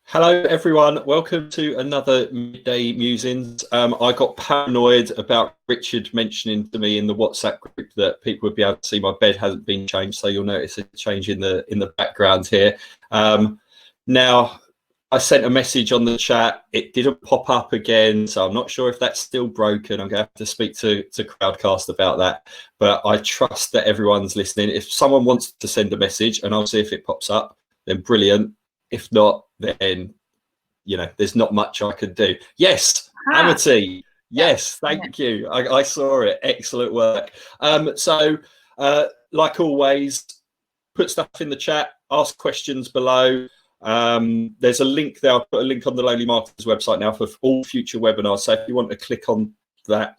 Hello everyone, welcome to another Midday Musings. I got paranoid about Richard mentioning to me in the WhatsApp group that people would be able to see my bed hasn't been changed, so you'll notice a change in the background here. Now, I sent a message on the chat, it didn't pop up again, so I'm not sure if that's still broken. I'm going to have to speak to Crowdcast about that, but I trust that everyone's listening. If someone wants to send a message and I'll see if it pops up, then brilliant. If not, then there's not much I could do. Yes, Amity. Yes, thank you. I saw it. Excellent work. So like always, put stuff in the chat, ask questions below. There's a link there. I'll put a link on the Lonely Marketers website now for all future webinars. So if you want to click on that,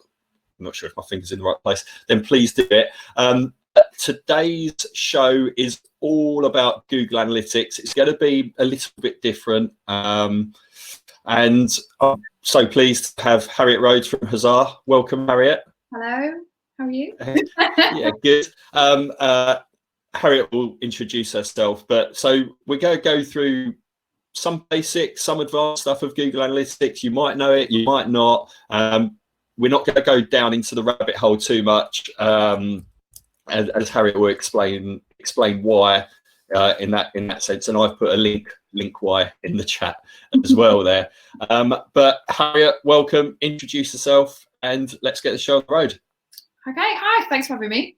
I'm not sure if my finger's in the right place, then please do it. Today's show is all about Google Analytics. It's going to be a little bit different. And I'm so pleased to have Harriet Rhodes from Huzzah. Welcome, Harriet. Hello, how are you? Yeah, good. Harriet will introduce herself, but so we're going to go through some basics, some advanced stuff of Google Analytics. You might know it, you might not. We're not going to go down into the rabbit hole too much. As Harriet will explain why in that sense, and I've put a link why in the chat as well there. But Harriet, welcome. Introduce yourself, and let's get the show on the road. Okay, hi, thanks for having me.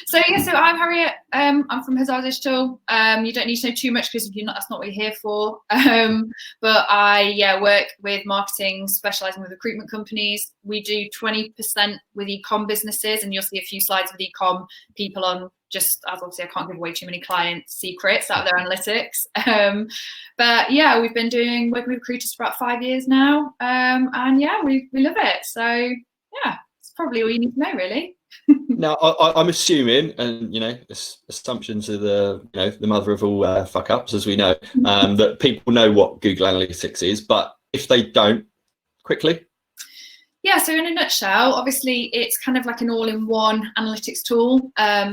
So I'm Harriet. I'm from Huzzah Digital. You don't need to know too much because that's not what you're here for. But I work with marketing, specialising with recruitment companies. We do 20% with e-com businesses, and you'll see a few slides with e-com people on. Just as obviously I can't give away too many client secrets out of their analytics. But yeah, we've been working with recruiters for about 5 years now, and yeah, we love it. So yeah. Probably all you need to know, really. Now, I'm assuming, and assumptions are the mother of all fuck ups, as we know, that people know what Google Analytics is, but if they don't, quickly. Yeah, so in a nutshell, obviously it's kind of like an all-in-one analytics tool.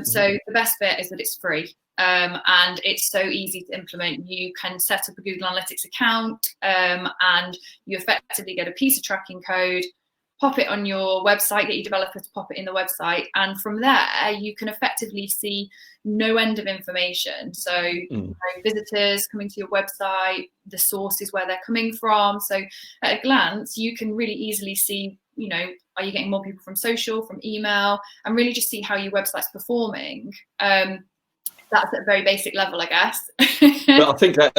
So the best bit is that it's free. And it's so easy to implement. You can set up a Google Analytics account, and you effectively get a piece of tracking code, pop it on your website, get your developer to pop it in the website, and from there you can effectively see no end of information. So visitors coming to your website, the sources where they're coming from. So at a glance, you can really easily see, are you getting more people from social, from email, and really just see how your website's performing. That's at a very basic level, I guess. But I think that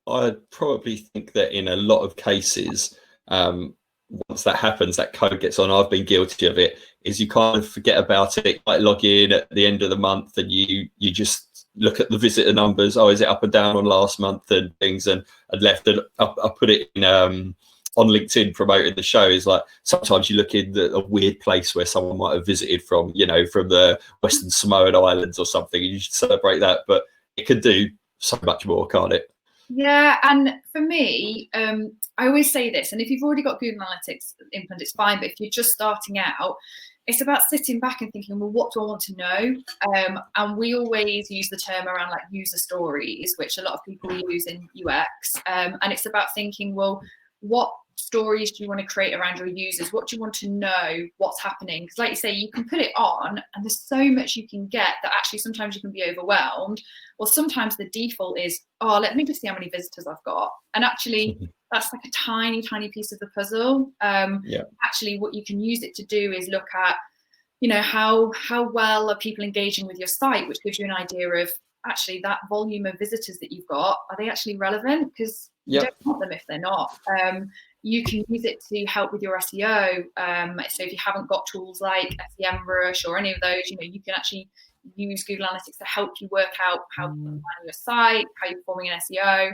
I probably think that in a lot of cases, once that happens, that code gets on. I've been guilty of it. Is you kind of forget about it, like log in at the end of the month, and you just look at the visitor numbers. Oh, is it up and down on last month and things? And left. And I put it in on LinkedIn promoting the show. Is like sometimes you look in a weird place where someone might have visited from, from the Western Samoan Islands or something, and you should celebrate that. But it can do so much more, can't it? Yeah, and for me, I always say this, and if you've already got Google Analytics implemented, it's fine, but if you're just starting out, it's about sitting back and thinking, well, what do I want to know? And we always use the term around like user stories, which a lot of people use in UX, and it's about thinking, well, what stories do you want to create around your users? What do you want to know? What's happening? Because like you say, you can put it on and there's so much you can get that actually sometimes you can be overwhelmed. Or sometimes the default is, oh, let me just see how many visitors I've got. And actually that's like a tiny, tiny piece of the puzzle. Actually, what you can use it to do is look at, how well are people engaging with your site, which gives you an idea of actually that volume of visitors that you've got, are they actually relevant? Because you don't want them if they're not. You can use it to help with your SEO. So if you haven't got tools like SEMrush or any of those, you can actually use Google Analytics to help you work out how you're finding your site, how you're performing in SEO,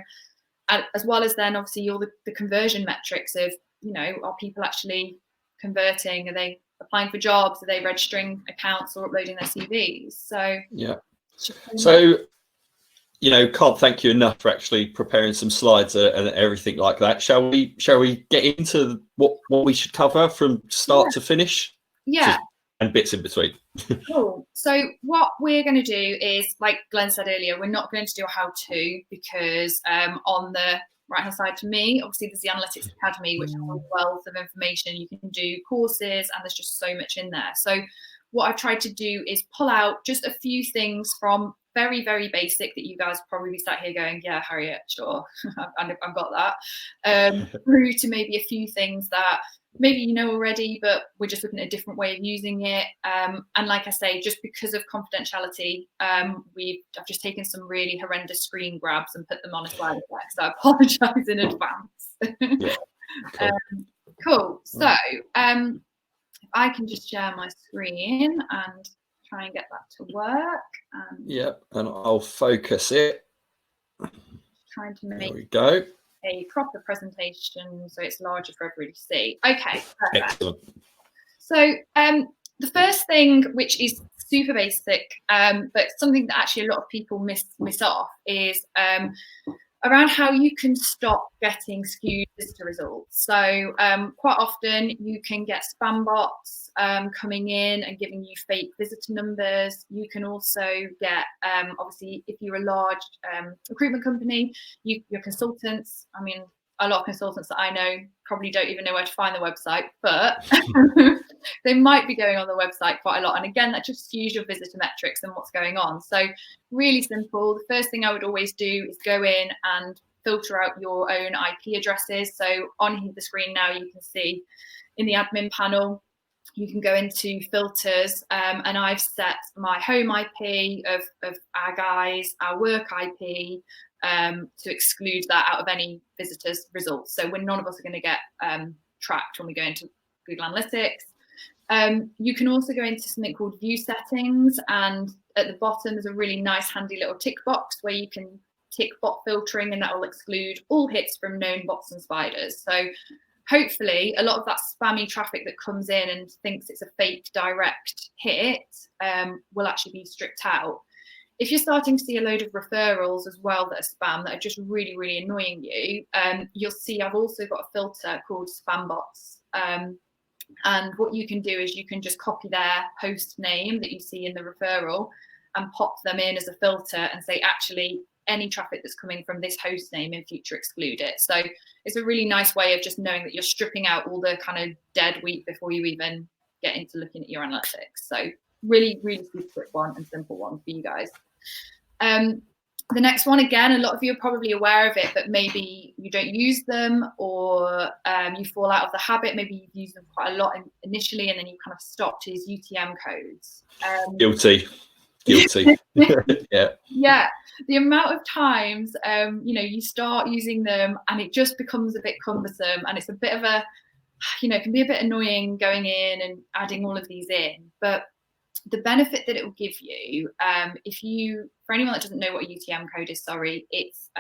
as well as then obviously all the conversion metrics of, are people actually converting? Are they applying for jobs? Are they registering accounts or uploading their CVs? So yeah. So can't thank you enough for actually preparing some slides and everything like that. Shall we get into what we should cover from start to finish? Yeah. and bits in between. Cool. So what we're going to do is, like Glenn said earlier, we're not going to do a how-to, because on the right-hand side to me, obviously there's the Analytics Academy, which has a wealth of information. You can do courses, and there's just so much in there. So what I've tried to do is pull out just a few things from very, very basic that you guys probably sat here going, yeah, Harriet, sure, I've got that, through to maybe a few things that maybe you know already, but we're just looking at a different way of using it. And like I say, just because of confidentiality, I've just taken some really horrendous screen grabs and put them on a slide deck, so I apologise in advance. Yeah, cool. Cool. So I can just share my screen and try and get that to work. Yep, and I'll focus it. Trying to make there we go. A proper presentation so it's larger for everybody to see. Okay, perfect. Excellent. So the first thing, which is super basic, but something that actually a lot of people miss off, is around how you can stop getting skewed visitor results. So quite often you can get spam bots coming in and giving you fake visitor numbers. You can also get, obviously, if you're a large recruitment company, your consultants, I mean, a lot of consultants that I know probably don't even know where to find the website, but they might be going on the website quite a lot. And again, that just skews your visitor metrics and what's going on. So really simple. The first thing I would always do is go in and filter out your own IP addresses. So on the screen now, you can see in the admin panel, you can go into filters, and I've set my home IP of our guys, our work IP, to exclude that out of any visitors results. So when none of us are going to get tracked when we go into Google Analytics. You can also go into something called view settings, and at the bottom there's a really nice handy little tick box where you can tick bot filtering, and that will exclude all hits from known bots and spiders. So hopefully a lot of that spammy traffic that comes in and thinks it's a fake direct hit will actually be stripped out. If you're starting to see a load of referrals as well that are spam, that are just really, really annoying you, you'll see I've also got a filter called spam bots. And what you can do is you can just copy their host name that you see in the referral and pop them in as a filter and say, actually, any traffic that's coming from this host name in future, exclude it. So it's a really nice way of just knowing that you're stripping out all the kind of dead wheat before you even get into looking at your analytics. So really, really super quick one and simple one for you guys. The next one, again, a lot of you are probably aware of it, but maybe you don't use them, or you fall out of the habit. Maybe you've used them quite a lot initially and then you kind of stopped, is UTM codes. Guilty. Yeah, the amount of times you start using them and it just becomes a bit cumbersome, and it's a bit of a, it can be a bit annoying going in and adding all of these in. But the benefit that it will give you, for anyone that doesn't know what a UTM code is, it's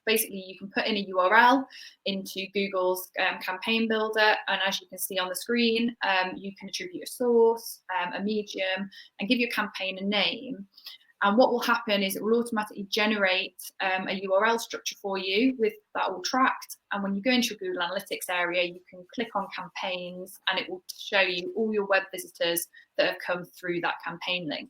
basically you can put in a URL into Google's campaign builder, and as you can see on the screen, you can attribute a source, a medium, and give your campaign a name. And what will happen is it will automatically generate a URL structure for you with that all tracked. And when you go into your Google Analytics area, you can click on campaigns and it will show you all your web visitors that have come through that campaign link.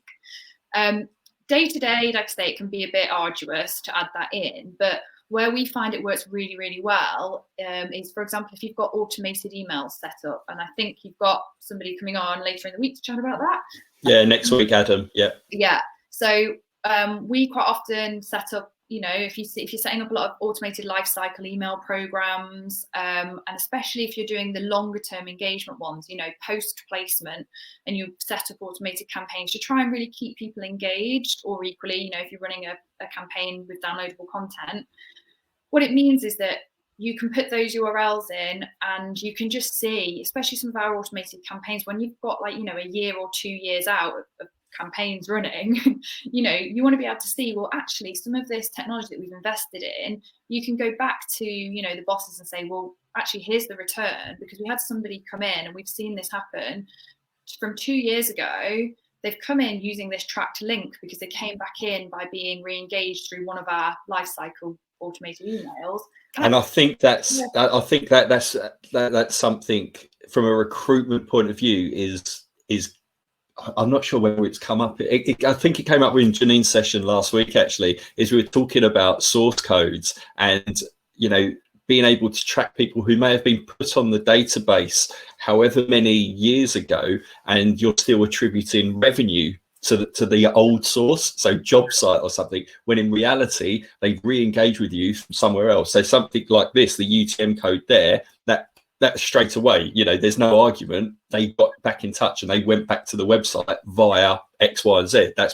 Day to day, like I say, it can be a bit arduous to add that in, but where we find it works really, really well is, for example, if you've got automated emails set up, and I think you've got somebody coming on later in the week to chat about that. Yeah, next week, Adam. Yeah. So we quite often set up, if you're setting up a lot of automated lifecycle email programs, and especially if you're doing the longer term engagement ones, post placement, and you set up automated campaigns to try and really keep people engaged, or equally, if you're running a campaign with downloadable content, what it means is that you can put those URLs in and you can just see, especially some of our automated campaigns, when you've got a year or 2 years out of campaigns running, you want to be able to see, well, actually some of this technology that we've invested in, you can go back to the bosses and say, well, actually here's the return, because we had somebody come in and we've seen this happen from 2 years ago. They've come in using this tracked link because they came back in by being re-engaged through one of our lifecycle automated emails. And I think that's something from a recruitment point of view is I'm not sure whether it's come up. I think it came up in Janine's session last week, actually, is we were talking about source codes and, you know, being able to track people who may have been put on the database however many years ago, and you're still attributing revenue to the old source, so job site or something, when in reality they re-engage with you from somewhere else. So something like this, the UTM code there, that straight away, you know, there's no argument. They got back in touch and they went back to the website via X, Y, and Z. That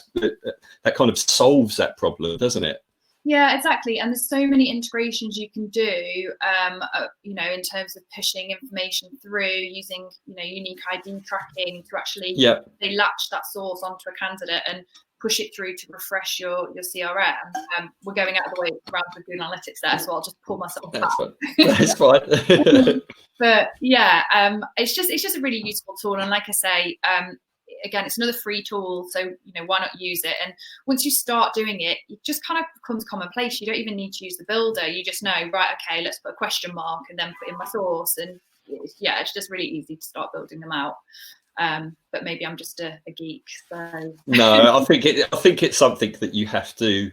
kind of solves that problem, doesn't it? Yeah, exactly. And there's so many integrations you can do, you know, in terms of pushing information through using, you know, unique ID tracking to actually they latch that source onto a candidate and push it through to refresh your CRM. We're going out of the way around with Google Analytics there, so I'll just pull myself back. That's fine. But yeah, it's just a really useful tool. And like I say, again, it's another free tool, so you know, why not use it? And once you start doing it, it just kind of becomes commonplace. You don't even need to use the builder. You just know, right, okay, let's put a question mark and then put in my source. And yeah, it's just really easy to start building them out. But maybe I'm just a geek. So no, I think it's something that you have to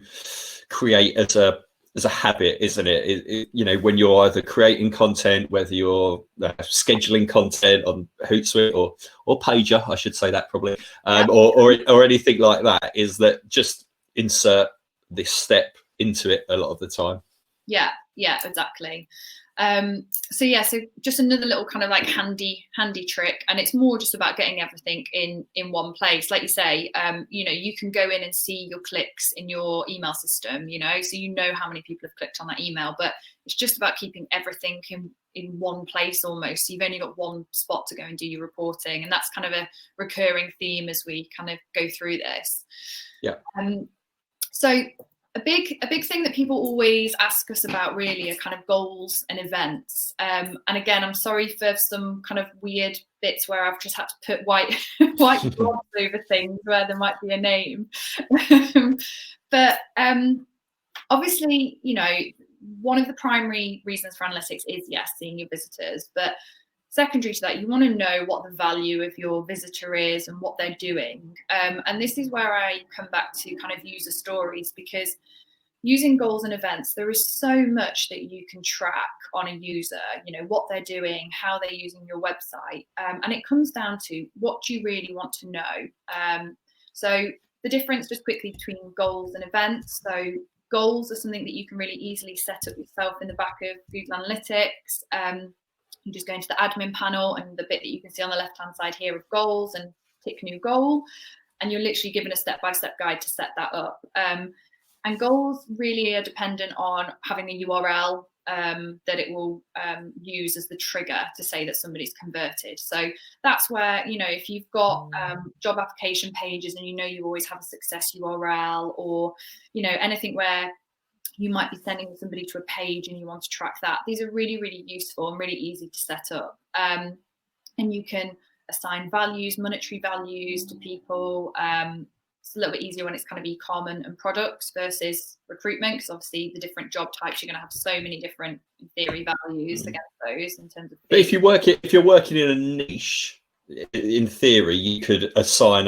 create as a habit, isn't it? You know, when you're either creating content, whether you're scheduling content on Hootsuite or Pager, I should say that probably, or anything like that, is that just insert this step into it a lot of the time. Yeah, exactly. So just another little kind of like handy trick, and it's more just about getting everything in one place. Like you say, you know, you can go in and see your clicks in your email system, you know, so you know how many people have clicked on that email, but it's just about keeping everything in one place almost. So you've only got one spot to go and do your reporting, and that's kind of a recurring theme as we kind of go through this. Yeah. So a big thing that people always ask us about really are kind of goals and events. And again, I'm sorry for some kind of weird bits where I've just had to put white blobs over things where there might be a name. But obviously, you know, one of the primary reasons for analytics is, yes, seeing your visitors, but secondary to that, you want to know what the value of your visitor is and what they're doing. And this is where I come back to kind of user stories, because using goals and events, there is so much that you can track on a user, you know, what they're doing, how they're using your website. And it comes down to what do you really want to know? So the difference just quickly between goals and events. So goals are something that you can really easily set up yourself in the back of Google Analytics. You just go into the admin panel and the bit that you can see on the left-hand side here of goals and tick new goal. And you're literally given a step-by-step guide to set that up. And goals really are dependent on having a URL that it will use as the trigger to say that somebody's converted. So that's where, you know, if you've got job application pages and you know you always have a success URL, or, you know, anything where you might be sending somebody to a page and you want to track that. These are really, really useful and really easy to set up. And you can assign values, monetary values to people. It's a little bit easier when it's kind of e-com and products versus recruitment, because obviously the different job types, you're going to have so many different, in theory, values against those in terms of. But if you're working in a niche, in theory, you could assign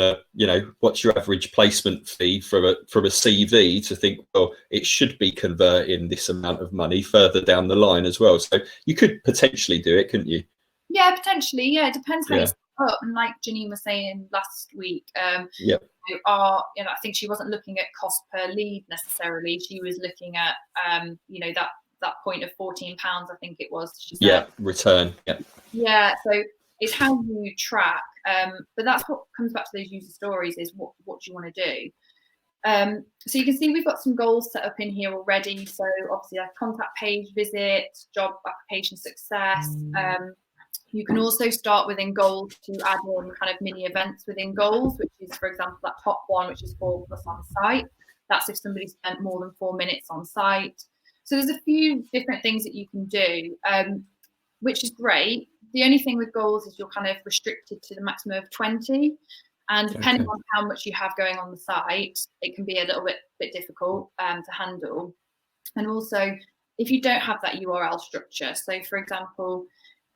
what's your average placement fee from a CV to think, well, it should be converting this amount of money further down the line as well. So you could potentially do it, couldn't you? Yeah, potentially. Yeah, it depends how you set up. And like Janine was saying last week, I think she wasn't looking at cost per lead necessarily. She was looking at that point of £14, I think it was. She said. Return. Yeah. So it's how you track, but that's what comes back to those user stories, is what do you want to do? So you can see we've got some goals set up in here already. So obviously our contact page visit, job application success. You can also start within goals to add on kind of mini events within goals, which is, for example, that top one, which is 4+ on site. That's if somebody spent more than 4 minutes on site. So there's a few different things that you can do, which is great. The only thing with goals is you're kind of restricted to the maximum of 20. And depending on how much you have going on the site, it can be a little bit difficult to handle. And also, if you don't have that URL structure, so for example,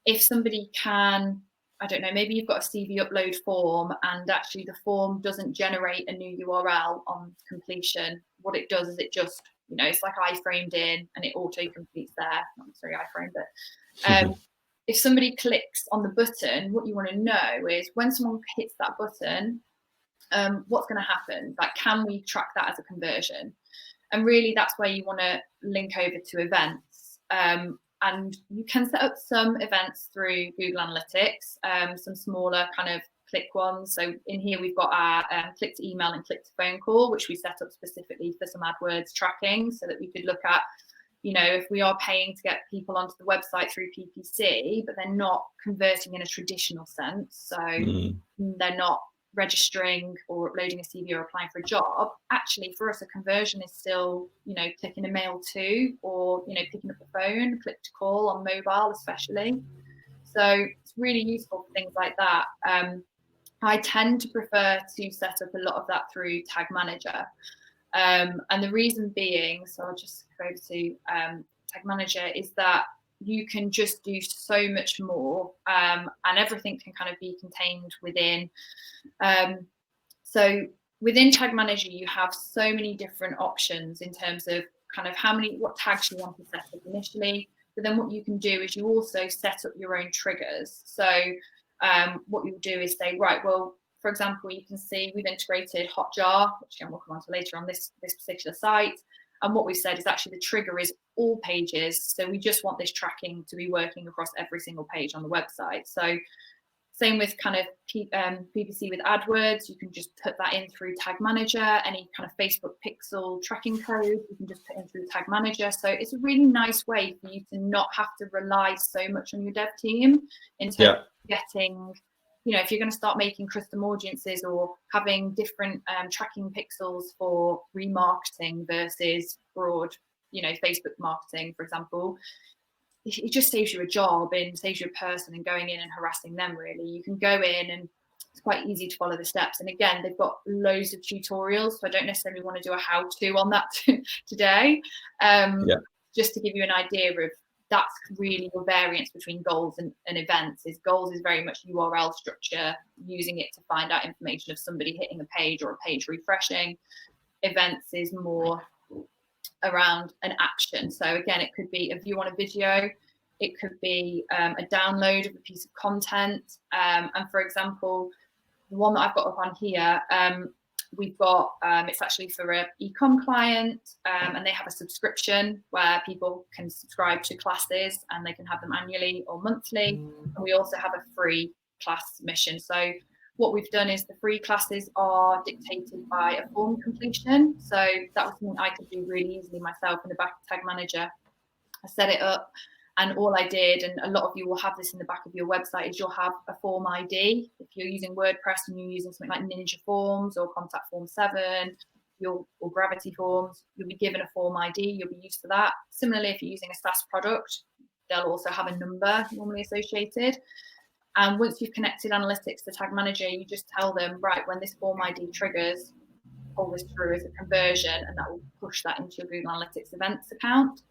if somebody can I don't know, maybe you've got a CV upload form and actually the form doesn't generate a new URL on completion. What it does is it just, it's like iframed in and it auto completes there. Not necessarily iframe, but if somebody clicks on the button, what you want to know is when someone hits that button, what's going to happen? Like, can we track that as a conversion? And really that's where you want to link over to events. And you can set up some events through Google Analytics, some smaller kind of click ones. So in here, we've got our click to email and click to phone call, which we set up specifically for some AdWords tracking so that we could look at, if we are paying to get people onto the website through PPC, but they're not converting in a traditional sense. So they're not registering or uploading a CV or applying for a job. Actually, for us, a conversion is still, clicking a mail to, or, picking up the phone, click to call on mobile, especially. So it's really useful for things like that. I tend to prefer to set up a lot of that through Tag Manager. And the reason being, so I'll just go over to Tag Manager, is that you can just do so much more, and everything can kind of be contained within. So within Tag Manager, you have so many different options in terms of kind of what tags you want to set up initially. But then what you can do is you also set up your own triggers. So what you'll do is say, right, well, for example, you can see we've integrated Hotjar, which again we'll come on to later on this particular site. And what we've said is actually the trigger is all pages. So we just want this tracking to be working across every single page on the website. So same with kind of PPC with AdWords, you can just put that in through Tag Manager. Any kind of Facebook pixel tracking code, you can just put in through Tag Manager. So it's a really nice way for you to not have to rely so much on your dev team in terms of getting, if you're going to start making custom audiences or having different tracking pixels for remarketing versus broad, Facebook marketing, for example. It just saves you a job and saves you a person and going in and harassing them, really. You can go in and it's quite easy to follow the steps. And again, they've got loads of tutorials, so I don't necessarily want to do a how-to on that today. Just to give you an idea of that's really the variance between goals and events. Goals is very much URL structure, using it to find out information of somebody hitting a page or a page refreshing. Events is more around an action. So again, it could be a view on a video, it could be a download of a piece of content. And for example, the one that I've got up on here, we've got, it's actually for an e-com client, and they have a subscription where people can subscribe to classes and they can have them annually or monthly. And we also have a free class submission. So what we've done is the free classes are dictated by a form completion. So that was something I could do really easily myself in the back of Tag Manager. I set it up, and all I did, and a lot of you will have this in the back of your website, is you'll have a form ID. If you're using WordPress and you're using something like Ninja Forms or Contact Form 7 or Gravity Forms, you'll be given a form ID. You'll be used to that. Similarly, if you're using a SaaS product, they'll also have a number normally associated. And once you've connected analytics to Tag Manager, you just tell them, right, when this form ID triggers, pull this through as a conversion, and that will push that into your Google Analytics events account.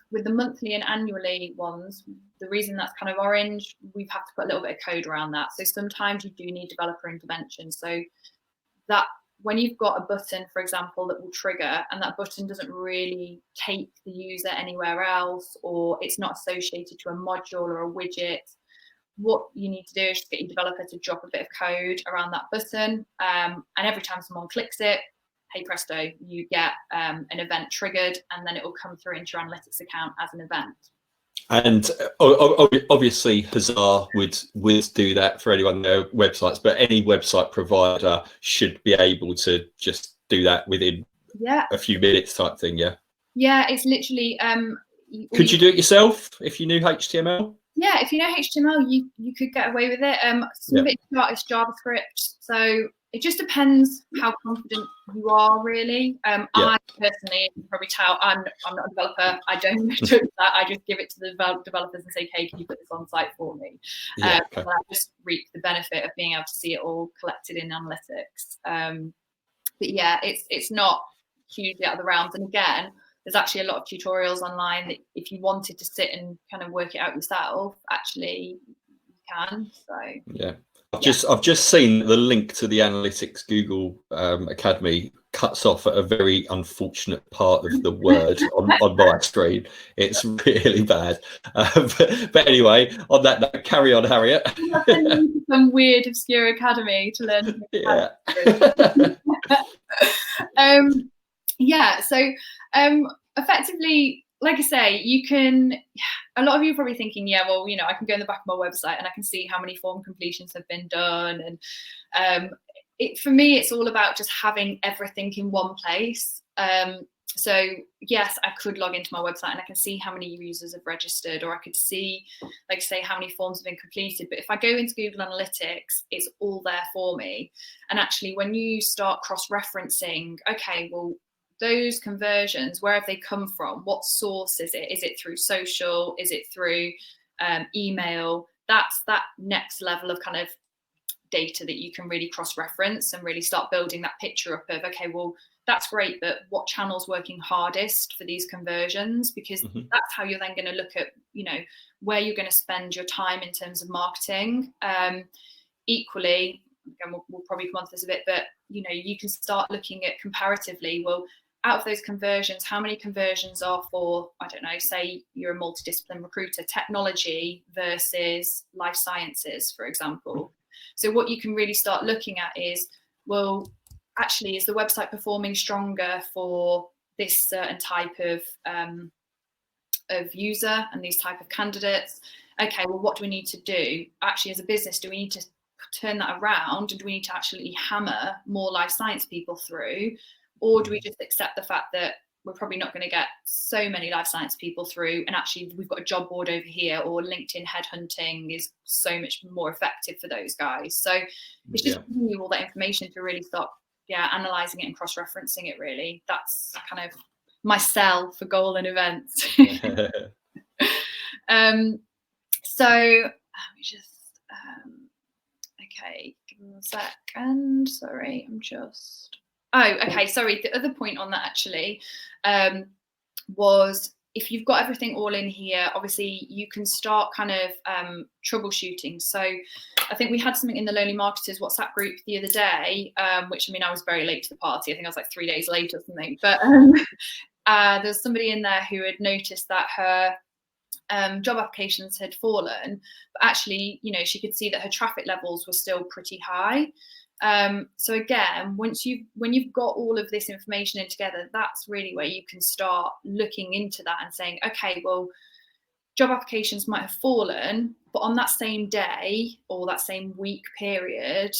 With the monthly and annually ones, the reason that's kind of orange, we've had to put a little bit of code around that. So sometimes you do need developer intervention. So that when you've got a button, for example, that will trigger, and that button doesn't really take the user anywhere else, or it's not associated to a module or a widget, what you need to do is just get your developer to drop a bit of code around that button. And every time someone clicks it, hey presto, you get an event triggered, and then it will come through into your analytics account as an event. And obviously Huzzah would do that for anyone on their websites, but any website provider should be able to just do that within a few minutes type thing. Yeah, it's literally could you do it yourself if you knew HTML? Yeah, if you know HTML, you could get away with it. Some of it's JavaScript, so it just depends how confident you are, really. I personally, you can probably tell, I'm not a developer. I don't do that. I just give it to the developers and say, "Hey, can you put this on site for me?" And I just reap the benefit of being able to see it all collected in analytics. But yeah, it's not hugely out of the realms. And again, there's actually a lot of tutorials online that if you wanted to sit and kind of work it out yourself, actually you can. So yeah. I've just seen the link to the Analytics Google Academy cuts off at a very unfortunate part of the word on my screen. It's really bad. But anyway, on that note, carry on, Harriet. Some weird obscure academy to learn. Yeah. So effectively, like I say, you can, a lot of you are probably thinking, yeah, well, I can go in the back of my website and I can see how many form completions have been done. And for me, it's all about just having everything in one place. So yes, I could log into my website and I can see how many users have registered, or I could see, like say, how many forms have been completed. But if I go into Google Analytics, it's all there for me. And actually, when you start cross-referencing, okay, well, those conversions, where have they come from? What source is it? Is it through social? Is it through email? That's that next level of kind of data that you can really cross-reference and really start building that picture up of, okay, well, that's great, but what channel's working hardest for these conversions? Because that's how you're then going to look at, where you're going to spend your time in terms of marketing. Equally, again, we'll probably come on to this a bit, but, you can start looking at comparatively, well, out of those conversions, how many conversions are for, I don't know, say you're a multidiscipline recruiter, technology versus life sciences, for example. So what you can really start looking at is, well, actually, is the website performing stronger for this certain type of user and these type of candidates? Okay, well, what do we need to do? Actually, as a business, do we need to turn that around, and do we need to actually hammer more life science people through? Or do we just accept the fact that we're probably not going to get so many life science people through, and actually we've got a job board over here, or LinkedIn headhunting is so much more effective for those guys? So it's just giving you all that information to really start analysing it and cross-referencing it, really. That's kind of my sell for goal and events. So let me just, okay, give me 1 second. Sorry, I'm just... Oh, okay, sorry. The other point on that actually was, if you've got everything all in here, obviously you can start kind of troubleshooting. So I think we had something in the Lonely Marketers WhatsApp group the other day, which, I was very late to the party. I think I was like 3 days late or something. But there's somebody in there who had noticed that her job applications had fallen, but actually, she could see that her traffic levels were still pretty high. So again, when you've got all of this information in together, that's really where you can start looking into that and saying, okay, well, job applications might have fallen, but on that same day or that same week period,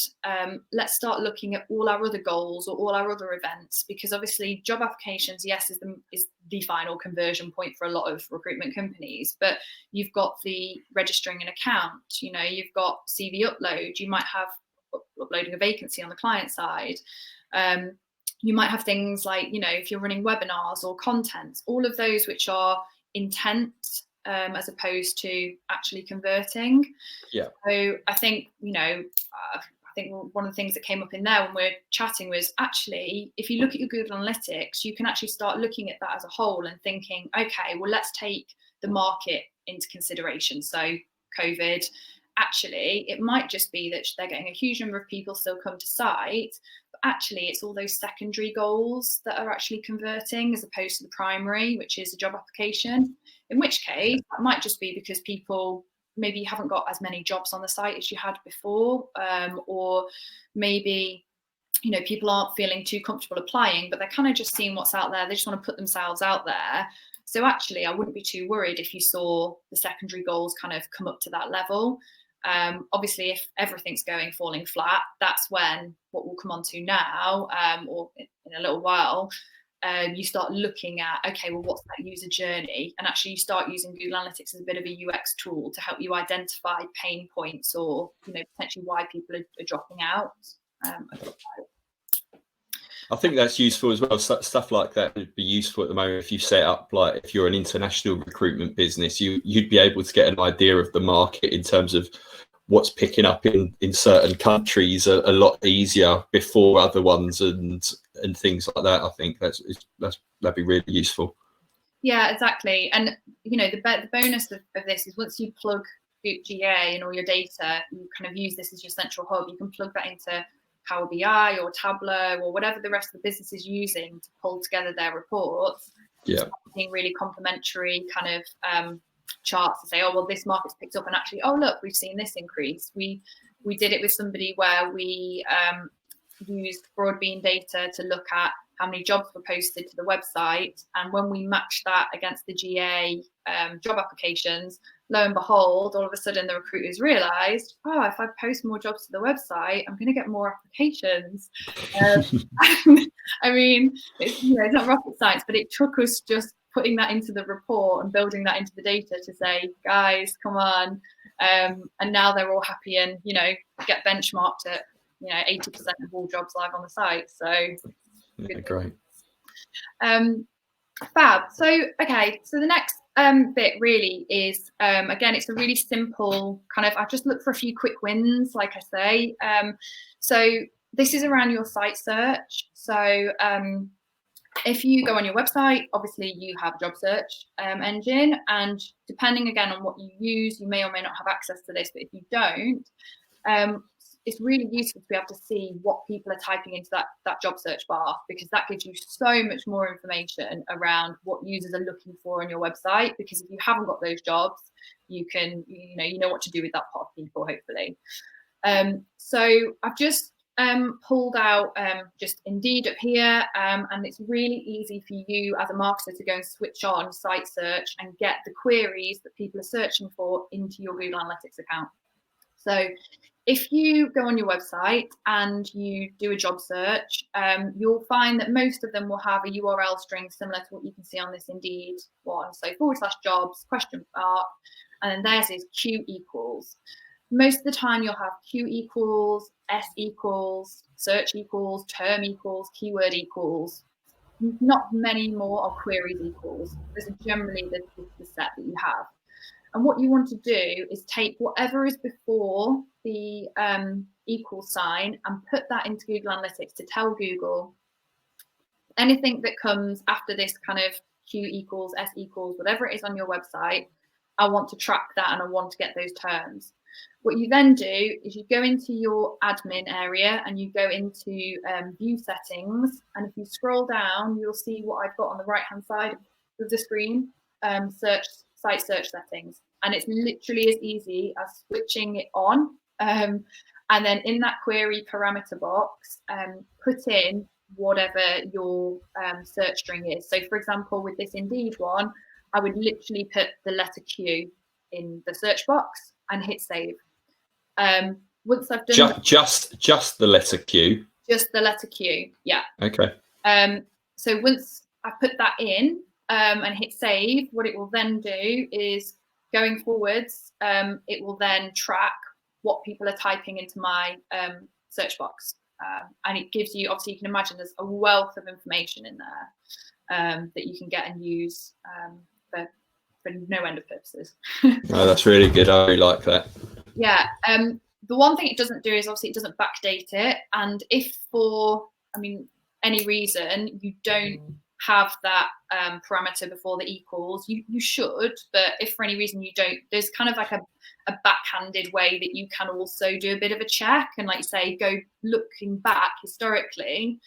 let's start looking at all our other goals or all our other events, because obviously job applications, yes, is the final conversion point for a lot of recruitment companies, but you've got the registering an account, you've got CV upload, you might have uploading a vacancy on the client side. You might have things like, if you're running webinars or content, all of those which are intent as opposed to actually converting. Yeah. So I think, I think one of the things that came up in there when we're chatting was, actually, if you look at your Google Analytics, you can actually start looking at that as a whole and thinking, okay, well, let's take the market into consideration. So COVID, actually, it might just be that they're getting a huge number of people still come to site, but actually it's all those secondary goals that are actually converting as opposed to the primary, which is a job application. In which case, that might just be because people maybe haven't got as many jobs on the site as you had before, or maybe, people aren't feeling too comfortable applying, but they're kind of just seeing what's out there. They just want to put themselves out there. So actually, I wouldn't be too worried if you saw the secondary goals kind of come up to that level. Obviously, if everything's falling flat, that's when what we'll come on to now, or in a little while, you start looking at, okay, well, what's that user journey? And actually you start using Google Analytics as a bit of a UX tool to help you identify pain points or, potentially why people are dropping out. I think that's useful as well. Stuff like that would be useful at the moment if you set up, like, if you're an international recruitment business, you'd be able to get an idea of the market in terms of what's picking up in certain countries a lot easier before other ones and things like that. I think that'd be really useful. Yeah, exactly. And the bonus of this is, once you plug GA and all your data, you kind of use this as your central hub. You can plug that into Power BI or Tableau or whatever the rest of the business is using to pull together their reports. Yeah. Being really complementary kind of charts to say, oh, well, this market's picked up, and actually, oh, look, we've seen this increase. We did it with somebody where we used Broadbean data to look at how many jobs were posted to the website, and when we matched that against the GA job applications, lo and behold, all of a sudden the recruiters realized, oh, if I post more jobs to the website, I'm going to get more applications. I mean, it's not rocket science, but it took us just putting that into the report and building that into the data to say, guys, come on. And now they're all happy and, get benchmarked at, 80% of all jobs live on the site. So yeah, great. Fab. So, okay. So the next bit really is, again, it's a really simple kind of, I just look for a few quick wins, like I say. So this is around your site search. So if you go on your website, obviously you have a job search engine, and depending again on what you use, you may or may not have access to this, but if you don't, it's really useful to be able to see what people are typing into that job search bar, because that gives you so much more information around what users are looking for on your website. Because if you haven't got those jobs, you can, you know what to do with that pot of people, hopefully. So I've just pulled out just Indeed up here, and it's really easy for you as a marketer to go and switch on site search and get the queries that people are searching for into your Google Analytics account. So if you go on your website and you do a job search, you'll find that most of them will have a URL string similar to what you can see on this Indeed one. So /jobs, ? And then theirs is Q equals. Most of the time you'll have Q equals, S equals, search equals, term equals, keyword equals. Not many more are queries equals. Those are generally the set that you have. And what you want to do is take whatever is before the equal sign and put that into Google Analytics to tell Google anything that comes after this kind of Q equals, S equals, whatever it is on your website, I want to track that and I want to get those terms. What you then do is you go into your admin area and you go into view settings. And if you scroll down, you'll see what I've got on the right-hand side of the screen, site search settings. And it's literally as easy as switching it on. And then in that query parameter box, put in whatever your search string is. So for example, with this Indeed one, I would literally put the letter Q in the search box and hit save. Once I've done just the letter Q. Just the letter Q, yeah. Okay. So once I put that in and hit save, what it will then do is going forwards, it will then track what people are typing into my search box. And it gives you, obviously you can imagine there's a wealth of information in there that you can get and use for no end of purposes. Oh, that's really good. I really like that. Yeah. The one thing it doesn't do is obviously it doesn't backdate it. And if for, any reason you don't have that parameter before the equals, you should, but if for any reason you don't, there's kind of like a backhanded way that you can also do a bit of a check and, like you say, go looking back historically.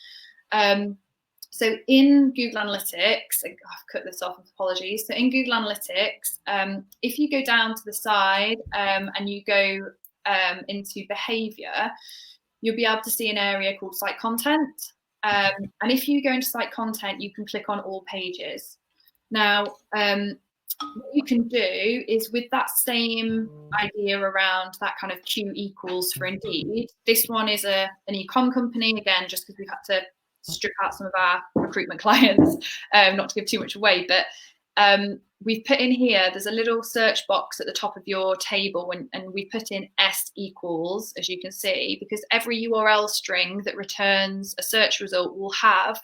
So in Google Analytics, I've cut this off, apologies. So in Google Analytics, if you go down to the side and you go into behavior, you'll be able to see an area called site content. And if you go into site content, you can click on all pages. Now, what you can do is with that same idea around that kind of Q equals for Indeed, this one is an e-com company, again, just because we've had to strip out some of our recruitment clients, not to give too much away, but we've put in here, there's a little search box at the top of your table and we put in S equals, as you can see, because every URL string that returns a search result will have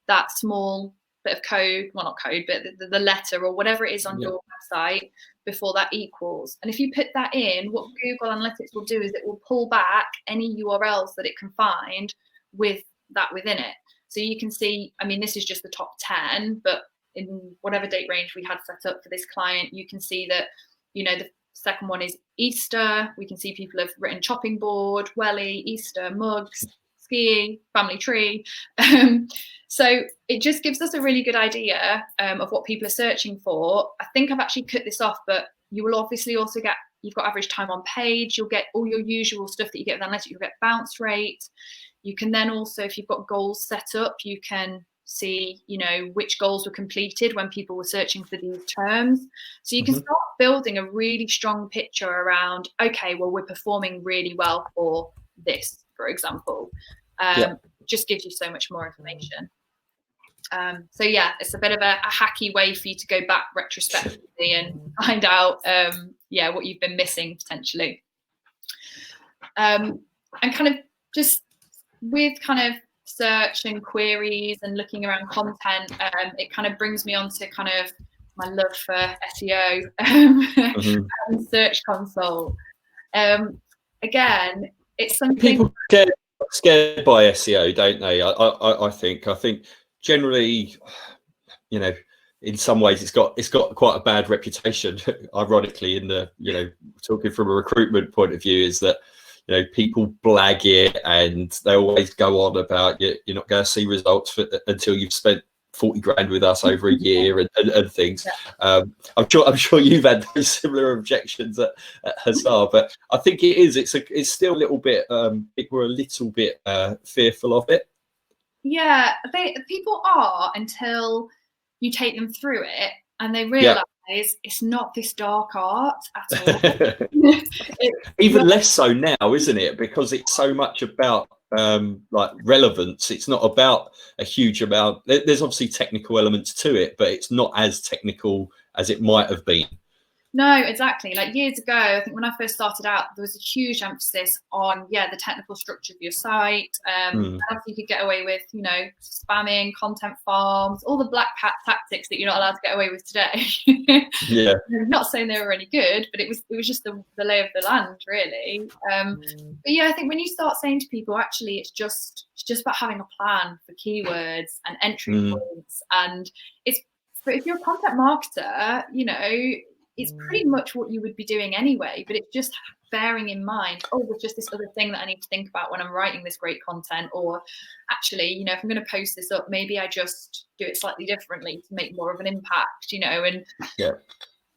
that small bit of code, well, not code, but the letter or whatever it is on your website before that equals. And if you put that in, what Google Analytics will do is it will pull back any URLs that it can find with that within it. So you can see, this is just the top 10, but in whatever date range we had set up for this client, you can see that, the Second one is Easter. We can see people have written chopping board, welly, Easter, mugs, skiing, family tree. So it just gives us a really good idea of what people are searching for. I think I've actually cut this off, but you will obviously also get, you've got average time on page, you'll get all your usual stuff that you get with analytics, you'll get bounce rate. You can then also, if you've got goals set up, you can see, you know, which goals were completed when people were searching for these terms. So you can start building a really strong picture around, okay, well, we're performing really well for this, for example. Just gives you so much more information. So yeah, it's a bit of a hacky way for you to go back retrospectively and find out, what you've been missing potentially. And kind of just with kind of search and queries and looking around content, it kind of brings me on to kind of my love for SEO and Search Console. Again, it's something people get scared by SEO, don't they? I think generally, you know, in some ways it's got quite a bad reputation. Ironically, in the, you know, talking from a recruitment point of view, is that, you know, people blag it and they always go on about you're not going to see results until you've spent 40 grand with us over a year and things. I'm sure you've had those similar objections at Hussar, but I think it's still a little bit, we're a little bit fearful of it. Yeah, people are, until you take them through it and they realise it's not this dark art at all. Even less so now, isn't it? Because it's so much about like relevance. It's not about a huge amount. There's obviously technical elements to it, but it's not as technical as it might have been. No, exactly. Like years ago, I think when I first started out, there was a huge emphasis on, the technical structure of your site. You could get away with, you know, spamming, content farms, all the black hat tactics that you're not allowed to get away with today. I'm not saying they were any good, but it was just the lay of the land, really. But yeah, I think when you start saying to people, actually, it's just about having a plan for keywords and entry points, and but if you're a content marketer, you know, it's pretty much what you would be doing anyway, but it's just bearing in mind, there's just this other thing that I need to think about when I'm writing this great content, or actually, you know, if I'm going to post this up, maybe I just do it slightly differently to make more of an impact, you know. And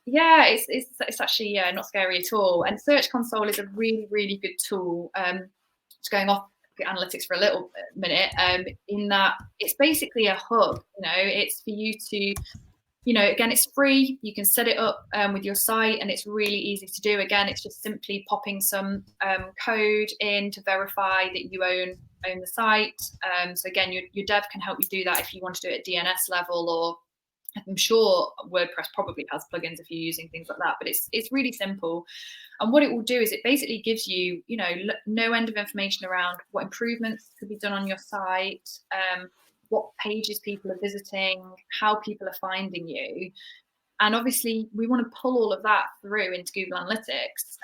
it's actually not scary at all. And Search Console is a really, really good tool. Just going off analytics for a little minute, in that it's basically a hub, you know, it's for you to, you know, again, it's free. You can set it up with your site, and it's really easy to do. Again, it's just simply popping some code in to verify that you own the site. So again, your dev can help you do that if you want to do it at DNS level, or I'm sure WordPress probably has plugins if you're using things like that. But it's really simple. And what it will do is it basically gives you, you know, no end of information around what improvements could be done on your site, what pages people are visiting, how people are finding you. And obviously we want to pull all of that through into Google Analytics.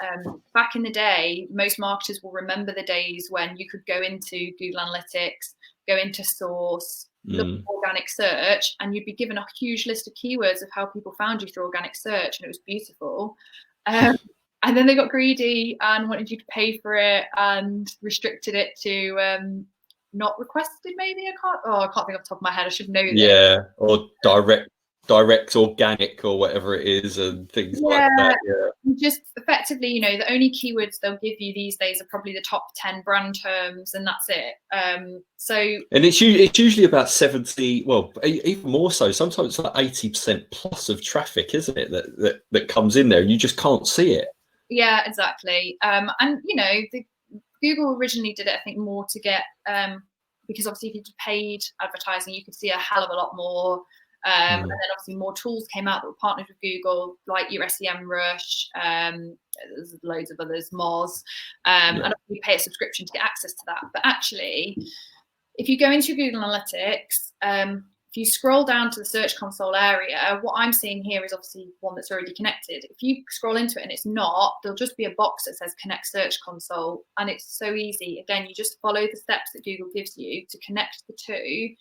Back in the day, most marketers will remember the days when you could go into Google Analytics, go into source, look at organic search, and you'd be given a huge list of keywords of how people found you through organic search, and it was beautiful. And then they got greedy and wanted you to pay for it and restricted it to not requested, maybe. I can't think off the top of my head. I should know that. Or direct organic or whatever it is, and things like that. Just effectively, you know, the only keywords they'll give you these days are probably the top 10 brand terms, and that's it. And it's usually about 70, well, even more so, sometimes it's like 80% plus of traffic, isn't it, that comes in there, and you just can't see it. Yeah, exactly. And you know, Google originally did it, I think, more to get, because obviously if you did paid advertising, you could see a hell of a lot more. And then obviously more tools came out that were partnered with Google, like your SEMrush, there's loads of others, Moz, and obviously you pay a subscription to get access to that. But actually, if you go into Google Analytics, if you scroll down to the Search Console area, what I'm seeing here is obviously one that's already connected. If you scroll into it and it's not, there'll just be a box that says Connect Search Console, and it's so easy. Again, you just follow the steps that Google gives you to connect the two.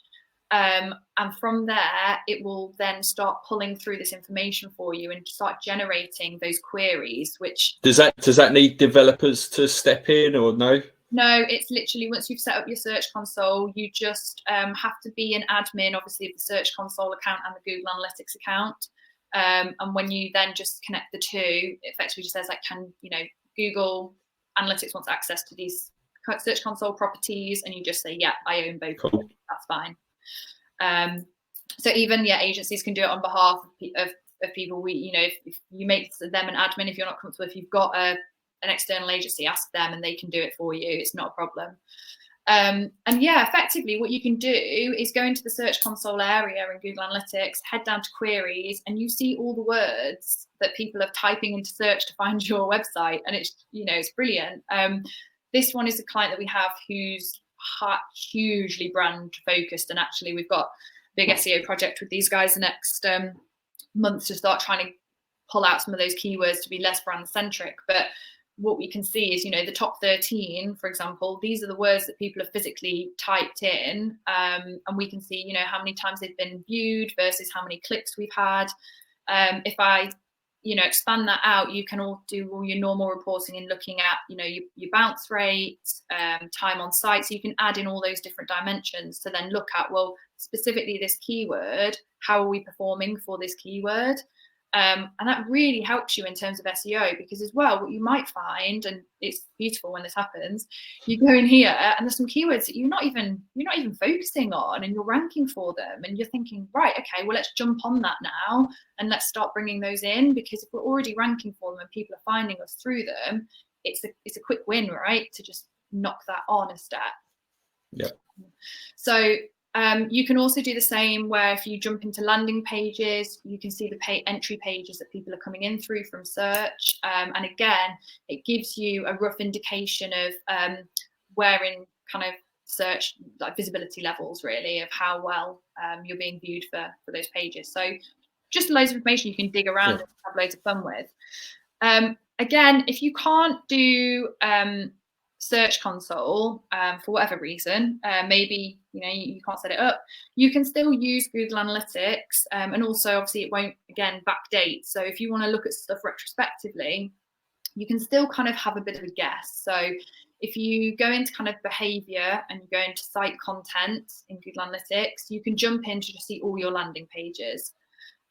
And from there, it will then start pulling through this information for you and start generating those queries, which... Does that need developers to step in, or no? No, it's literally once you've set up your Search Console, you just have to be an admin, obviously, of the Search Console account and the Google Analytics account. And when you then just connect the two, it effectively just says, like, can, you know, Google Analytics wants access to these Search Console properties, and you just say, yeah, I own both. Cool. That's fine. So even, yeah, agencies can do it on behalf of people. You know, if you make them an admin, if you're not comfortable, if you've got an external agency, ask them and they can do it for you. It's not a problem. And yeah, effectively what you can do is go into the Search Console area in Google Analytics, head down to queries, and you see all the words that people are typing into search to find your website. And it's, you know, it's brilliant. This one is a client that we have who's hugely brand focused, and actually we've got a big SEO project with these guys the next month to start trying to pull out some of those keywords to be less brand centric. But what we can see is, you know, the top 13, for example, these are the words that people have physically typed in, and we can see, you know, how many times they've been viewed versus how many clicks we've had. If I, you know, expand that out, you can all do all your normal reporting and looking at, you know, your bounce rate, time on site. So you can add in all those different dimensions to then look at, well, specifically this keyword, how are we performing for this keyword? And that really helps you in terms of SEO, because as well, what you might find, and it's beautiful when this happens, you go in here and there's some keywords that you're not even focusing on, and you're ranking for them, and you're thinking, right, okay, well, let's jump on that now and let's start bringing those in, because if we're already ranking for them and people are finding us through them, it's a quick win, right, to just knock that on a step. Yeah. So you can also do the same where if you jump into landing pages, you can see the entry pages that people are coming in through from search. And again, it gives you a rough indication of where in kind of search, like visibility levels, really, of how well you're being viewed for those pages. So just loads of information you can dig around and have loads of fun with. Again, if you can't do Search Console for whatever reason, maybe you can't set it up, you can still use Google Analytics, and also obviously it won't again backdate. So if you want to look at stuff retrospectively, you can still kind of have a bit of a guess. So if you go into kind of behavior and you go into site content in Google Analytics, you can jump in to just see all your landing pages,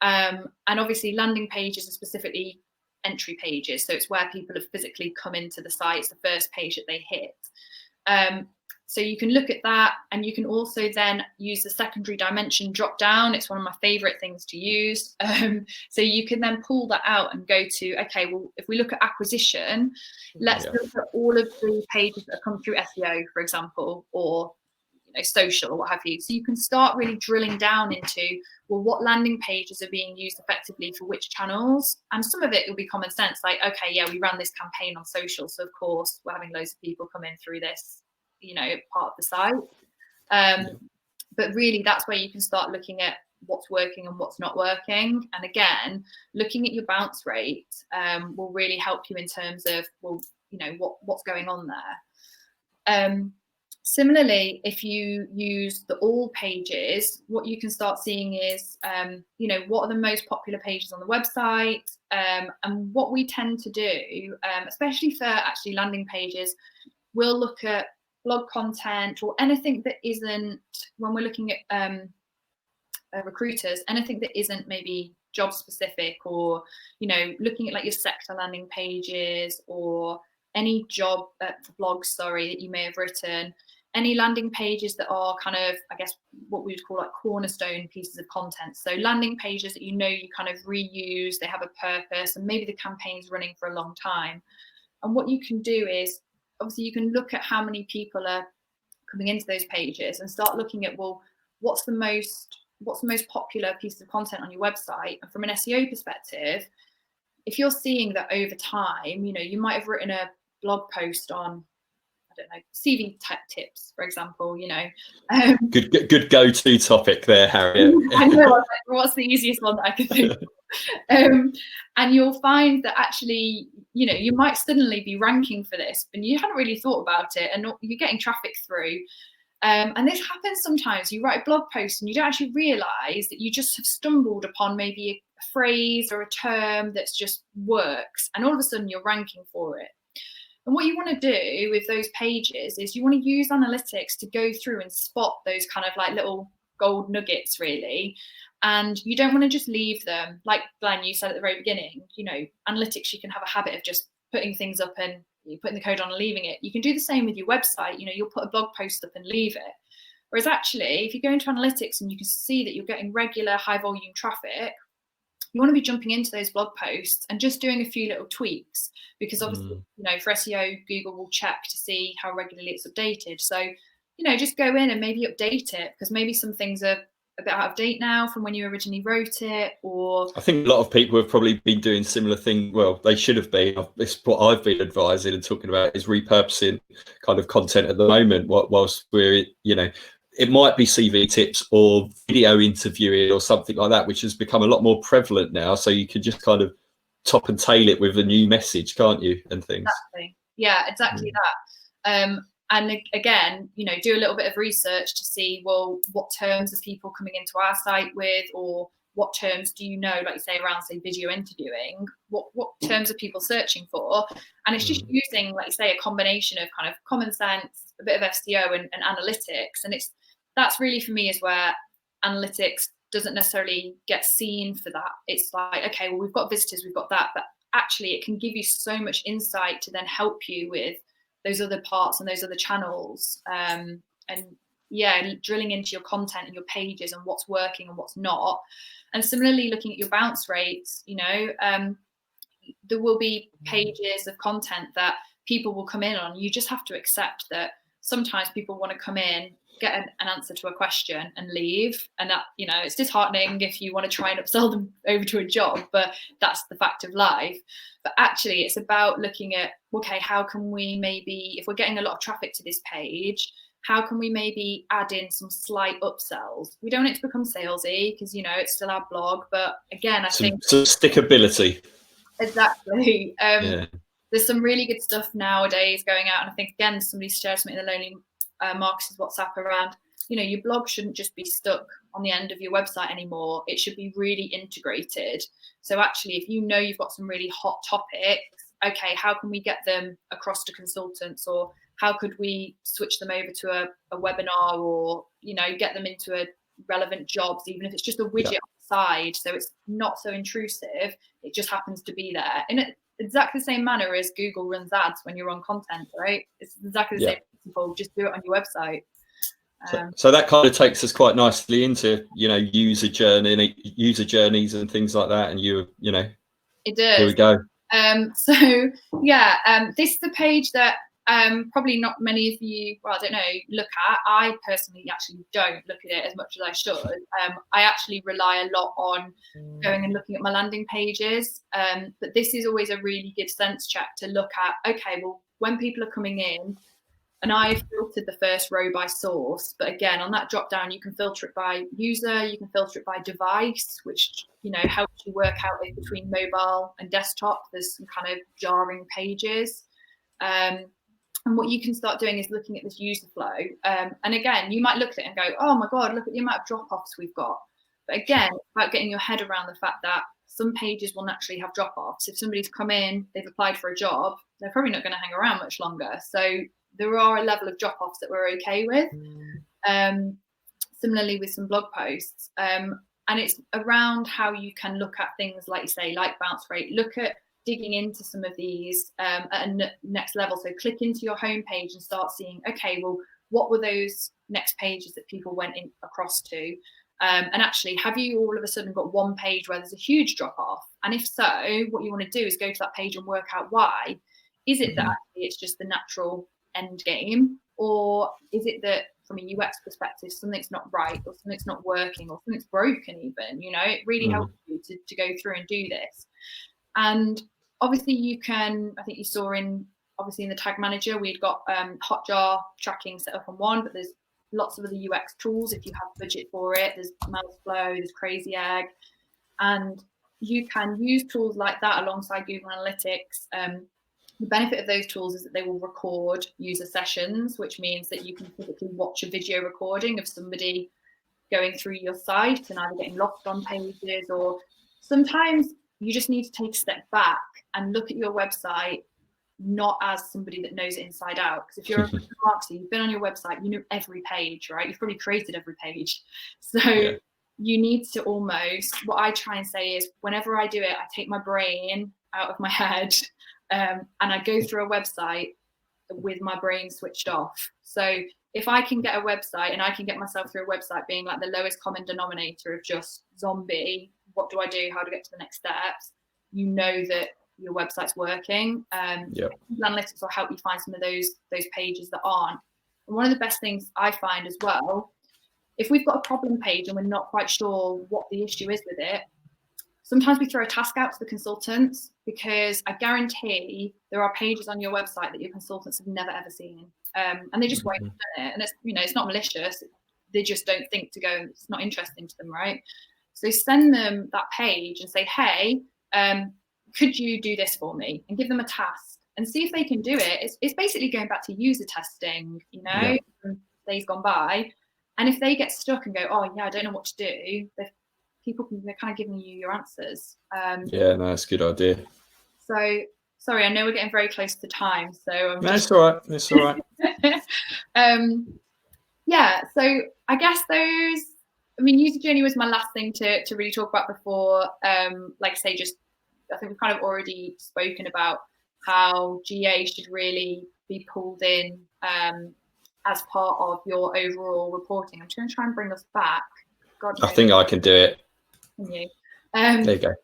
and obviously landing pages are specifically entry pages, so it's where people have physically come into the site. It's the first page that they hit. So you can look at that, and you can also then use the secondary dimension drop down. It's one of my favorite things to use. So you can then pull that out and go to, okay, well, if we look at acquisition, let's look at all of the pages that have come through SEO, for example, or social or what have you. So you can start really drilling down into, well, what landing pages are being used effectively for which channels. And some of it will be common sense, like, okay, yeah, we ran this campaign on social, so of course we're having loads of people come in through this, part of the site. But really, that's where you can start looking at what's working and what's not working. And again, looking at your bounce rate will really help you in terms of, well, what's going on there. Similarly, if you use the all pages, what you can start seeing is, what are the most popular pages on the website? And what we tend to do, especially for actually landing pages, we'll look at blog content or anything that isn't, when we're looking at recruiters, anything that isn't maybe job specific, or, looking at like your sector landing pages or any job blogs, that you may have written, any landing pages that are kind of, I guess, what we would call like cornerstone pieces of content. So landing pages that you kind of reuse, they have a purpose, and maybe the campaign's running for a long time. And what you can do is, obviously, you can look at how many people are coming into those pages and start looking at, well, what's the most popular piece of content on your website? And from an SEO perspective, if you're seeing that over time, you might have written a blog post on, I don't know, CV type tips, for example, Good go-to topic there, Harriet. I know, what's the easiest one that I could think of? And you'll find that actually, you might suddenly be ranking for this, and you hadn't really thought about it, and you're getting traffic through. And this happens sometimes. You write a blog post and you don't actually realise that you just have stumbled upon maybe a phrase or a term that's just works, and all of a sudden you're ranking for it. And what you want to do with those pages is you want to use analytics to go through and spot those kind of like little gold nuggets, really. And you don't want to just leave them. Like Glenn, you said at the very beginning, you know, analytics, you can have a habit of just putting things up and you're putting the code on and leaving it. You can do the same with your website. You know, you'll put a blog post up and leave it. Whereas actually, if you go into analytics and you can see that you're getting regular high volume traffic, you want to be jumping into those blog posts and just doing a few little tweaks, because obviously, you know, for SEO, Google will check to see how regularly it's updated. So, you know, just go in and maybe update it, because maybe some things are a bit out of date now from when you originally wrote it. Or I think a lot of people have probably been doing similar things. Well, they should have been. It's what I've been advising and talking about is repurposing kind of content at the moment. Whilst we're, you know, it might be CV tips or video interviewing or something like that, which has become a lot more prevalent now. So you can just kind of top and tail it with a new message, can't you? And things. Exactly. Yeah, exactly that. And again, you know, do a little bit of research to see, well, what terms are people coming into our site with, or what terms do you know, like you say, around, say, video interviewing, what terms are people searching for? And it's just using, like you say, a combination of kind of common sense, a bit of SEO and analytics. And that's really, for me, is where analytics doesn't necessarily get seen for that. It's like, okay, well, we've got visitors, we've got that, but actually it can give you so much insight to then help you with those other parts and those other channels, and yeah, drilling into your content and your pages and what's working and what's not. And similarly, looking at your bounce rates, you know, there will be pages of content that people will come in on. You just have to accept that sometimes people want to come in, get an answer to a question and leave. And that, you know, it's disheartening if you want to try and upsell them over to a job, but that's the fact of life. But actually it's about looking at, okay, how can we maybe, if we're getting a lot of traffic to this page, how can we maybe add in some slight upsells? We don't want it to become salesy, because, you know, it's still our blog, but again, I think some stickability. Exactly. Yeah. There's some really good stuff nowadays going out, and I think, again, somebody shared something in the Lonely Marketers WhatsApp around, you know, your blog shouldn't just be stuck on the end of your website anymore. It should be really integrated. So actually, if you know you've got some really hot topics, okay, how can we get them across to consultants, or how could we switch them over to a webinar, or, you know, get them into a relevant jobs, even if it's just a widget on the side, so it's not so intrusive, it just happens to be there. In exactly the same manner as Google runs ads when you're on content, right? It's exactly the same principle, just do it on your website. So that kind of takes us quite nicely into, you know, user journeys and things like that. And you know, it does. Here we go. So yeah, this is the page that probably not many of you, well, I don't know, look at. I personally actually don't look at it as much as I should. I actually rely a lot on going and looking at my landing pages. But this is always a really good sense check to look at, okay, well, when people are coming in, and I've filtered the first row by source, but again, on that drop down, you can filter it by user, you can filter it by device, which, you know, helps you work out if between mobile and desktop there's some kind of jarring pages. And what you can start doing is looking at this user flow. And again, you might look at it and go, oh my God, look at the amount of drop-offs we've got. But again, it's about getting your head around the fact that some pages will naturally have drop-offs. If somebody's come in, they've applied for a job, they're probably not going to hang around much longer. So there are a level of drop-offs that we're okay with. Similarly with some blog posts. And it's around how you can look at things, like you say, like bounce rate, look at digging into some of these at a next level. So click into your homepage and start seeing, okay, well, what were those next pages that people went in across to? And actually, have you all of a sudden got one page where there's a huge drop off? And if so, what you want to do is go to that page and work out why. Is it that actually it's just the natural end game, or is it that from a UX perspective something's not right, or something's not working, or something's broken even? You know, it really helps you to go through and do this. And obviously you can, I think you saw in the tag manager, we'd got Hotjar tracking set up on one, but there's lots of other UX tools if you have budget for it. There's Mouseflow, there's Crazy Egg, and you can use tools like that alongside Google Analytics. The benefit of those tools is that they will record user sessions, which means that you can physically watch a video recording of somebody going through your site and either getting lost on pages, or sometimes you just need to take a step back and look at your website not as somebody that knows it inside out. Because if you're a marketer, you've been on your website, you know every page, right? You've probably created every page. So you need to almost, what I try and say is, whenever I do it, I take my brain out of my head and I go through a website with my brain switched off. So if I can get a website and I can get myself through a website being like the lowest common denominator of just zombie, what do I do? How to get to the next steps? You know that your website's working. Analytics will help you find some of those pages that aren't. And one of the best things I find as well, if we've got a problem page and we're not quite sure what the issue is with it, sometimes we throw a task out to the consultants, because I guarantee there are pages on your website that your consultants have never ever seen, and they just won't do it. And it's, you know, it's not malicious; they just don't think to go. It's not interesting to them, right? So send them that page and say, "Hey, could you do this for me?" And give them a task and see if they can do it. It's basically going back to user testing, you know, from days gone by. And if they get stuck and go, "Oh yeah, I don't know what to do," they're kind of giving you your answers. No, that's a good idea. So sorry, I know we're getting very close to time. So it's all right. It's all right. So I guess those. I mean, user journey was my last thing to really talk about before. Like I say, I think we've kind of already spoken about how GA should really be pulled in as part of your overall reporting. I'm just going to try and bring us back. God, I think I can do it. Can you? There you go.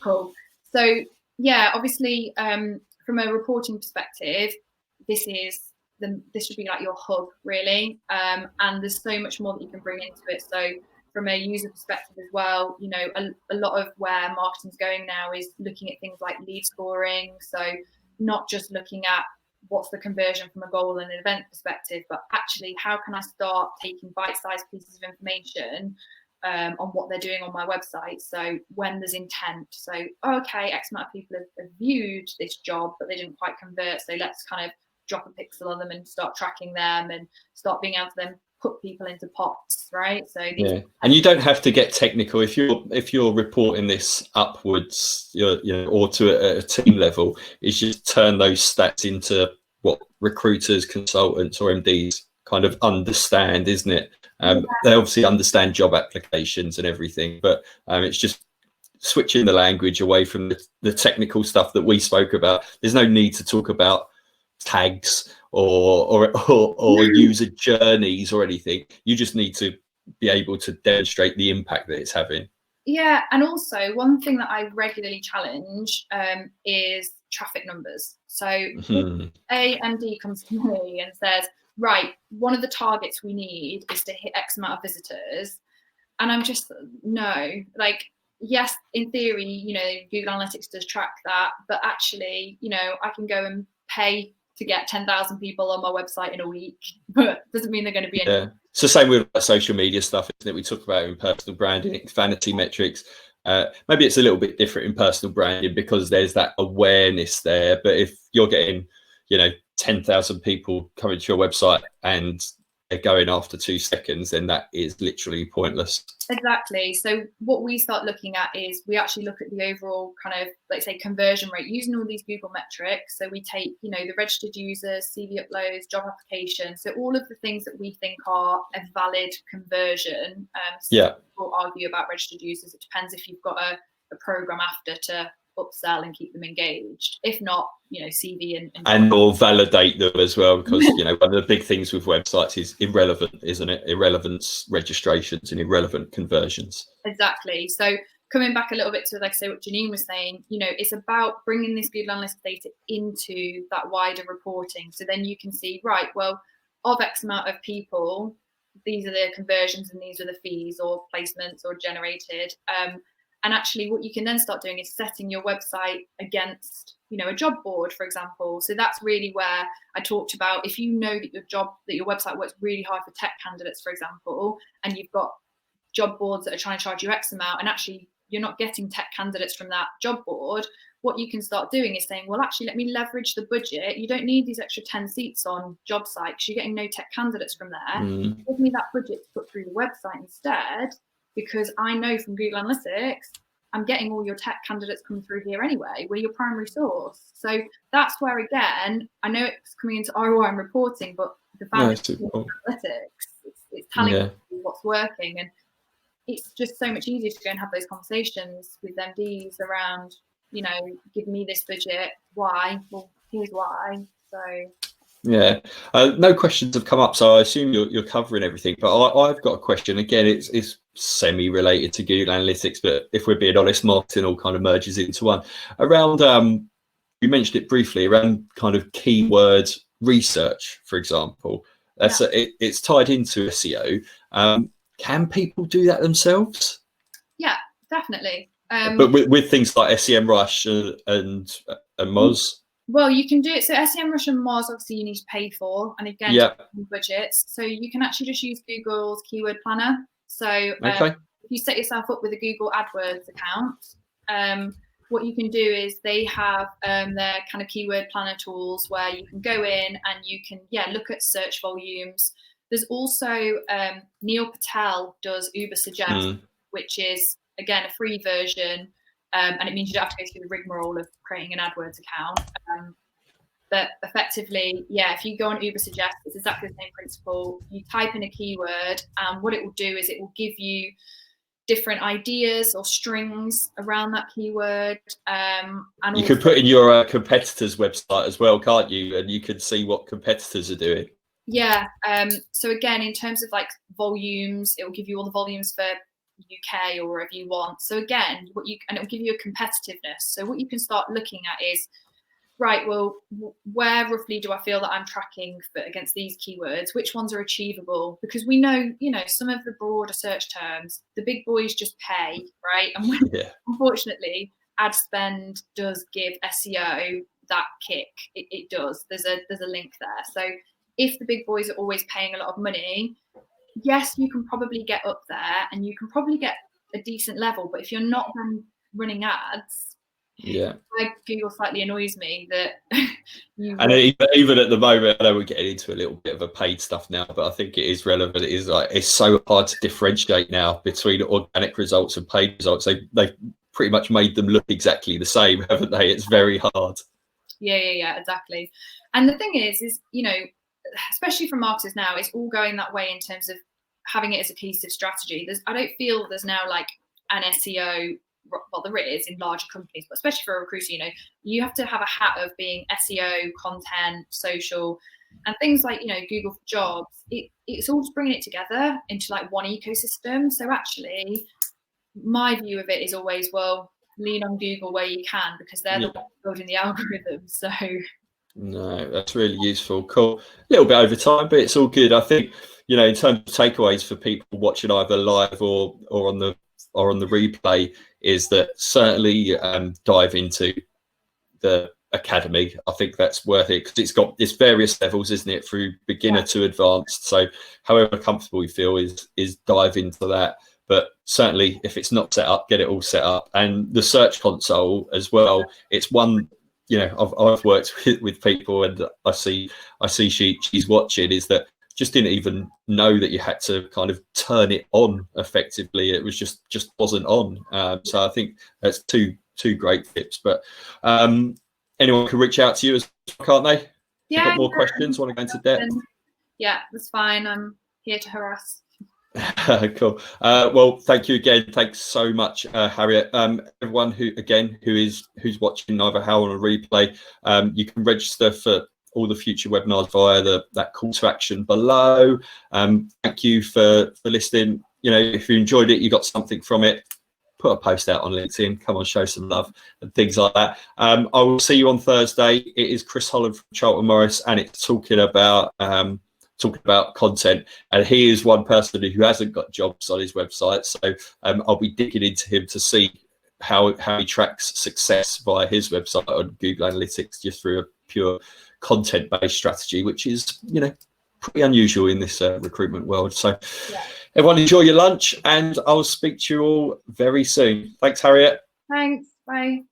Cool. So yeah, obviously, from a reporting perspective, this should be like your hub, really. And there's so much more that you can bring into it. So from a user perspective as well, you know, a lot of where marketing's going now is looking at things like lead scoring. So not just looking at what's the conversion from a goal and an event perspective, but actually how can I start taking bite-sized pieces of information on what they're doing on my website. So when there's intent, so okay, X amount of people have viewed this job, but they didn't quite convert. So let's kind of drop a pixel on them and start tracking them and start being able to then put people into pots, right? So and you don't have to get technical if you're reporting this upwards, or to a team level. Is just turn those stats into what recruiters, consultants, or MDs kind of understand, isn't it? They obviously understand job applications and everything, but it's just switching the language away from the technical stuff that we spoke about. There's no need to talk about tags or user journeys or anything. You just need to be able to demonstrate the impact that it's having. Yeah, and also one thing that I regularly challenge is traffic numbers. So if a MD comes to me and says, right, one of the targets we need is to hit X amount of visitors, and I'm just, no, like, yes, in theory, you know, Google Analytics does track that, but actually, you know, I can go and pay to get 10,000 people on my website in a week, but doesn't mean they're going to be any. It's the same with social media stuff, isn't it? We talk about in personal branding, vanity metrics. Maybe it's a little bit different in personal branding because there's that awareness there. But if you're getting, 10,000 people coming to your website and they're going after 2 seconds, then that is literally pointless. Exactly. So what we start looking at is we actually look at the overall kind of, let's say, conversion rate using all these Google metrics. So we take, the registered users, CV uploads, job applications. So all of the things that we think are a valid conversion. People argue about registered users. It depends if you've got a program after to upsell and keep them engaged. If not, CV and or validate them as well, because one of the big things with websites is irrelevant, isn't it? Irrelevance registrations and irrelevant conversions. Exactly. So coming back a little bit to, like I say, what Janine was saying, it's about bringing this Google Analytics data into that wider reporting. So then you can see, right, well, of X amount of people, these are the conversions and these are the fees or placements or generated. And actually what you can then start doing is setting your website against, a job board, for example. So that's really where I talked about, if you know that your website works really hard for tech candidates, for example, and you've got job boards that are trying to charge you X amount, and actually you're not getting tech candidates from that job board, what you can start doing is saying, well, actually, let me leverage the budget. You don't need these extra 10 seats on job sites. You're getting no tech candidates from there. Give me that budget to put through the website instead, because I know from Google Analytics, I'm getting all your tech candidates coming through here anyway. We're your primary source. So that's where, again, I know it's coming into ROI and reporting, but the foundation of analytics, it's telling you what's working. And it's just so much easier to go and have those conversations with MDs around, you know, give me this budget. Why? Well, here's why. So yeah, no questions have come up, so I assume you're covering everything. But I've got a question. Again, it's semi-related to Google Analytics, but if we're being honest, marketing all kind of merges into one. Around, you mentioned it briefly, around kind of keyword research, for example. That's it's tied into SEO. Can people do that themselves? Yeah, definitely. But with things like SEMrush and Moz? Well, you can do it. So SEMrush and Moz, obviously, you need to pay for. And again, budgets. So you can actually just use Google's keyword planner. So if you set yourself up with a Google AdWords account, what you can do is they have their kind of keyword planner tools where you can go in and you can, look at search volumes. There's also Neil Patel does Uber Suggest, which is, again, a free version. And it means you don't have to go through the rigmarole of creating an AdWords account. But effectively, if you go on Uber Suggest, it's exactly the same principle. You type in a keyword, and what it will do is it will give you different ideas or strings around that keyword. And you could put in your competitor's website as well, can't you? And you can see what competitors are doing. Yeah. So again, in terms of like volumes, it will give you all the volumes for UK or wherever you want. So again, and it'll give you a competitiveness. So what you can start looking at is, right, well, where roughly do I feel that I'm tracking against these keywords? Which ones are achievable? Because we know, some of the broader search terms, the big boys just pay, right? And unfortunately, ad spend does give SEO that kick. It does. There's a link there. So if the big boys are always paying a lot of money, yes, you can probably get up there and you can probably get a decent level. But if you're not running ads, Google slightly annoys me that and even at the moment, I know we're getting into a little bit of a paid stuff now, but I think it is relevant. It is like, it's so hard to differentiate now between organic results and paid results. They've pretty much made them look exactly the same, haven't they? It's very hard. Yeah, exactly. And the thing is, especially for marketers now, it's all going that way in terms of having it as a cohesive strategy. I don't feel there's now like an SEO, well, there is in larger companies, but especially for a recruiter, you have to have a hat of being SEO, content, social, and things like, Google for Jobs. It's all just bringing it together into like one ecosystem. So actually, my view of it is always, well, lean on Google where you can, because they're the ones building the algorithm. So no, that's really useful. Cool. A little bit over time, but it's all good. I think, in terms of takeaways for people watching either live or on the replay, is that certainly dive into the academy. I think that's worth it, because it's various levels, isn't it, through beginner to advanced. So however comfortable you feel is dive into that. But certainly if it's not set up, get it all set up. And the search console as well, it's one, I've worked with people, and I see she's watching, is that just didn't even know that you had to kind of turn it on effectively. It was just wasn't on. So I think that's two great tips. But anyone can reach out to you as well, can't they? Yeah. If you've got more questions, want to go into depth? Yeah, that's fine. I'm here to harass. Cool. Well, thank you again. Thanks so much, Harriet. Everyone who's watching either how on a replay, you can register for all the future webinars via that call to action below. Thank you for listening. If you enjoyed it, you got something from it, put a post out on LinkedIn. Come on, show some love and things like that. I will see you on Thursday. It is Chris Holland from Charlton Morris, and it's talking about content. And he is one person who hasn't got jobs on his website, so I'll be digging into him to see how he tracks success via his website on Google Analytics, just through a pure content-based strategy, which is pretty unusual in this recruitment world. So everyone, enjoy your lunch, and I'll speak to you all very soon. Thanks, Harriet. Thanks. Bye.